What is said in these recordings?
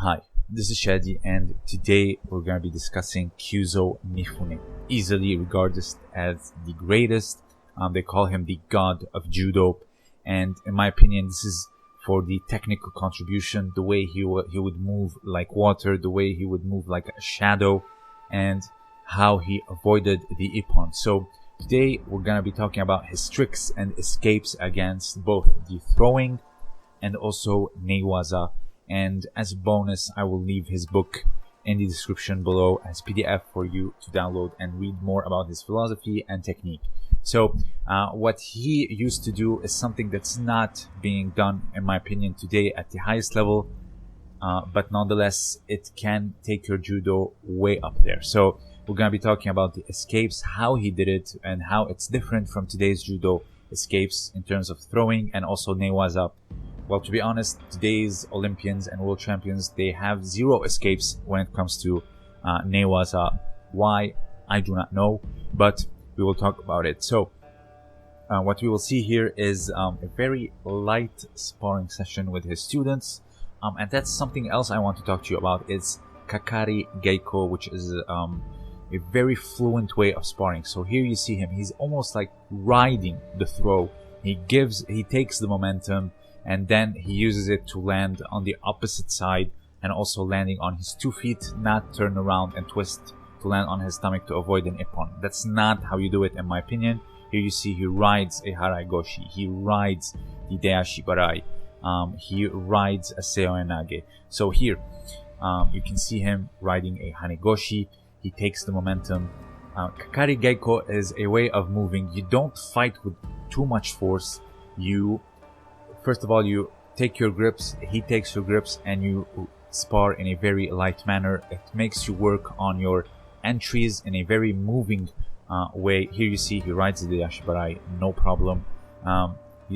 Hi, this is Shadi, and today we're going to be discussing Kyuzo Mifune, easily regarded as the greatest. They call him the god of Judo, and in my opinion, this is for the technical contribution, the way he would move like water, the way he would move like a shadow, and how he avoided the ippon. So today we're going to be talking about his tricks and escapes against both the throwing and also nei waza. And as a bonus, I will leave his book in the description below as PDF for you to download and read more about his philosophy and technique. So what he used to do is something that's not being done, in my opinion, today at the highest level, but nonetheless, it can take your judo way up there. So we're going to be talking about the escapes, how he did it, and how it's different from today's judo escapes in terms of throwing and also nei waza. Well, to be honest, today's Olympians and world champions, they have zero escapes when it comes to nei waza. Why? I do not know, but we will talk about it. So what we will see here is a very light sparring session with his students. And that's something else I want to talk to you about. It's Kakari Geiko, which is a very fluent way of sparring. So here you see him. He's almost like riding the throw. He takes the momentum, and then he uses it to land on the opposite side and also landing on his 2 feet, not turn around and twist to land on his stomach to avoid an ippon. That's not how you do it, in my opinion. Here you see he rides a harai goshi, he rides the deashi barai, he rides a seoenage. So here you can see him riding a hanegoshi. He takes the momentum. Kakari Geiko is a way of moving. You don't fight with too much force. First of all, you take your grips, he takes your grips, and you spar in a very light manner. It makes you work on your entries in a very moving way. Here you see he rides the yashibarai, no problem.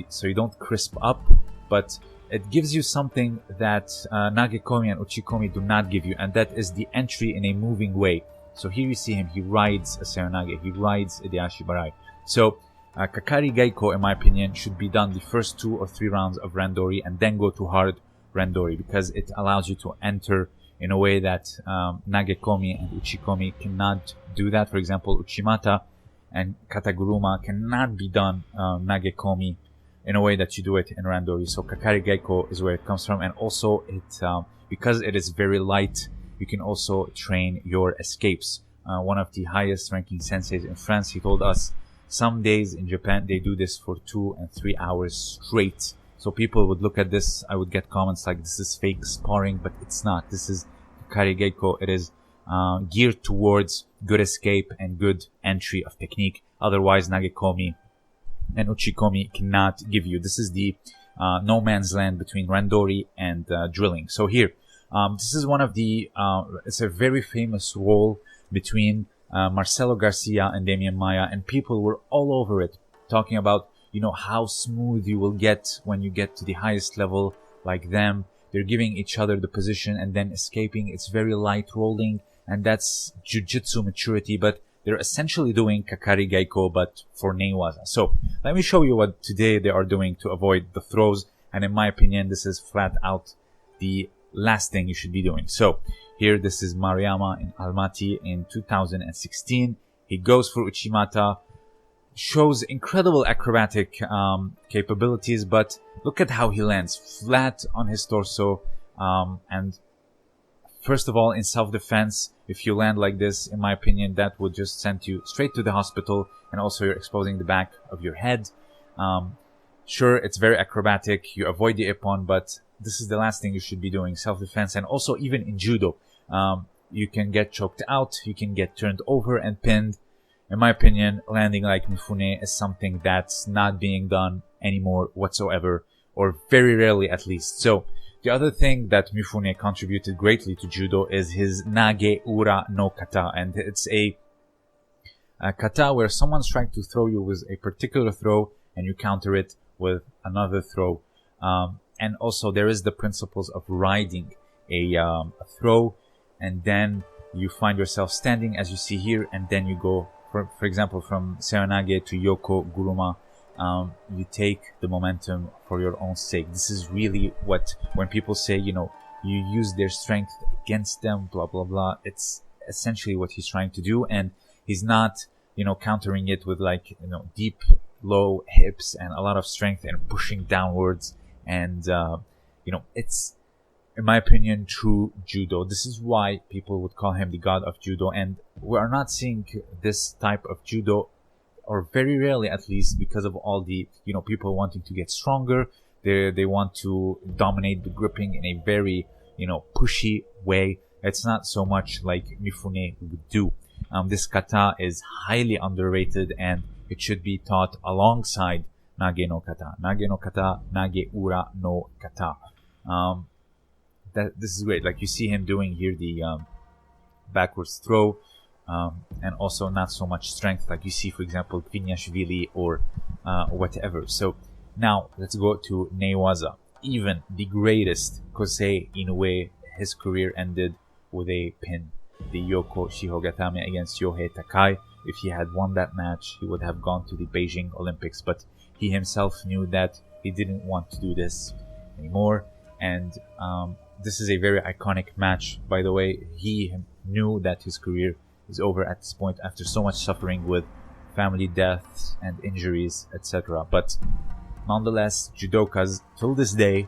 So you don't crisp up, but it gives you something that nagekomi and uchikomi do not give you, and that is the entry in a moving way. So here you see him, he rides a seonage, he rides the yashibarai. So Kakari Geiko, in my opinion, should be done the first 2 or 3 rounds of randori and then go to hard randori, because it allows you to enter in a way that nagekomi and uchikomi cannot do that. For example, uchimata and kataguruma cannot be done nagekomi in a way that you do it in randori. So Kakari Geiko is where it comes from, and also because it is very light, you can also train your escapes. One of the highest ranking senseis in France, he told us some days in Japan they do this for 2 and 3 hours straight. So people would look at this, I would get comments like, this is fake sparring, but it's not. This is Kakari Geiko. It is geared towards good escape and good entry of technique. Otherwise, nagekomi and uchikomi cannot give you. This is the no man's land between randori and drilling. So here, this is one of the, it's a very famous role between Marcelo Garcia and Damian Maia, and people were all over it, talking about, how smooth you will get when you get to the highest level like them. They're giving each other the position and then escaping. It's very light rolling, and that's jiu-jitsu maturity, but they're essentially doing Kakari Geiko, but for nei waza. So let me show you what today they are doing to avoid the throws, and in my opinion, this is flat out the last thing you should be doing. So here, this is Mariama in Almaty in 2016. He goes for uchimata, shows incredible acrobatic capabilities, but look at how he lands flat on his torso. And first of all, in self-defense, if you land like this, in my opinion, that would just send you straight to the hospital, and also you're exposing the back of your head. Sure, it's very acrobatic, you avoid the ippon, but this is the last thing you should be doing, self-defense. And also even in judo, you can get choked out, you can get turned over and pinned. In my opinion, landing like Mifune is something that's not being done anymore whatsoever, or very rarely at least. So the other thing that Mifune contributed greatly to judo is his nage ura no kata, and it's a kata where someone's trying to throw you with a particular throw and you counter it with another throw. And also there is the principles of riding a throw, and then you find yourself standing as you see here, and then you go, for example, from seonage to yoko guruma. You take the momentum for your own sake. This is really what, when people say, you use their strength against them, blah blah blah. It's essentially what he's trying to do, and he's not, countering it with like, deep low hips and a lot of strength and pushing downwards. And it's, in my opinion, true judo. This is why people would call him the god of judo, and we are not seeing this type of judo, or very rarely at least, because of all the people wanting to get stronger. They want to dominate the gripping in a very pushy way. It's not so much like Mifune would do. This kata is highly underrated, and it should be taught alongside nage no kata, nage ura no kata. This is great. Like, you see him doing here the backwards throw, and also not so much strength like you see, for example, Kviniashvili or whatever. So now let's go to Waza. Even the greatest Kosei Inoue, his career ended with a pin, the Yoko Shihogatame against Yohei Takai. If he had won that match, he would have gone to the Beijing Olympics, but he himself knew that he didn't want to do this anymore. And this is a very iconic match, by the way. He knew that his career is over at this point after so much suffering with family deaths and injuries, etc. But nonetheless, judokas till this day,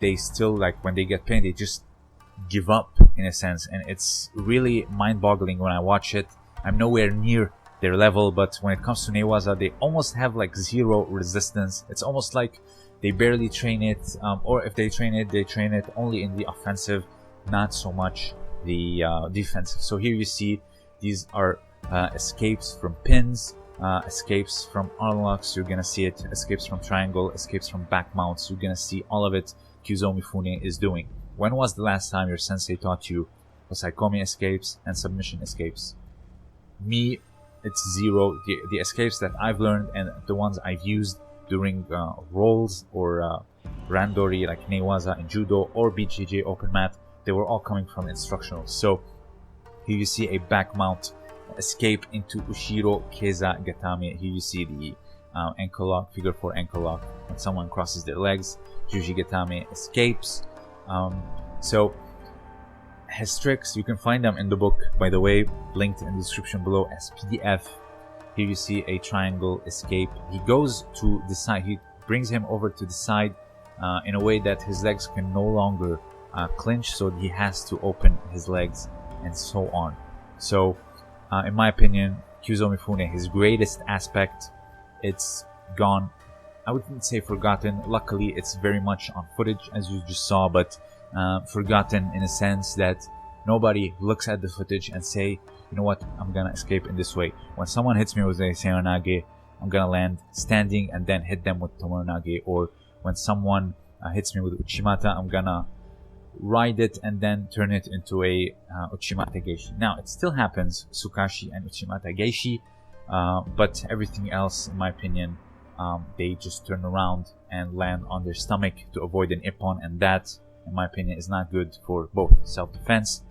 they still, like, when they get pinned, they just give up in a sense, and it's really mind-boggling when I watch it. I'm nowhere near their level, but when it comes to Newaza, they almost have like zero resistance. It's almost like they barely train it, or if they train it only in the offensive, not so much the defensive. So here you see these are escapes from pins, escapes from unlocks, you're gonna see it, escapes from triangle, escapes from back mounts, you're gonna see all of it Kyuzo Mifune is doing. When was the last time your sensei taught you Osaikomi escapes and submission escapes? Me, it's zero. The escapes that I've learned and the ones I've used during rolls or randori like Newaza in judo or BJJ open mat, they were all coming from instructionals. So here you see a back mount escape into Ushiro Keza Gatame. Here you see the ankle lock, figure 4 ankle lock when someone crosses their legs. Juji Gatame escapes. So his tricks, you can find them in the book, by the way, linked in the description below as PDF. Here you see a triangle escape. He goes to the side, he brings him over to the side in a way that his legs can no longer clinch, so he has to open his legs and so on. So in my opinion, Kyuzo Mifune, his greatest aspect, it's gone, I wouldn't say forgotten. Luckily, it's very much on footage, as you just saw, but forgotten in a sense that nobody looks at the footage and say, you know what, I'm gonna escape in this way. When someone hits me with a Seonage, I'm gonna land standing and then hit them with Tomoronage. Or when someone hits me with Uchimata, I'm gonna ride it and then turn it into a Uchimata Geishi. Now, it still happens, Sukashi and Uchimata Geishi, but everything else, in my opinion, they just turn around and land on their stomach to avoid an ippon, and that, in my opinion, is not good for both self-defense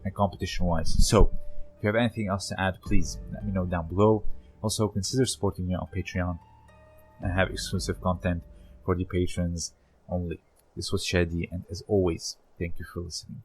and competition-wise. So, if you have anything else to add, please let me know down below. Also, consider supporting me on Patreon and have exclusive content for the patrons only. This was Shadi, and as always, thank you for listening.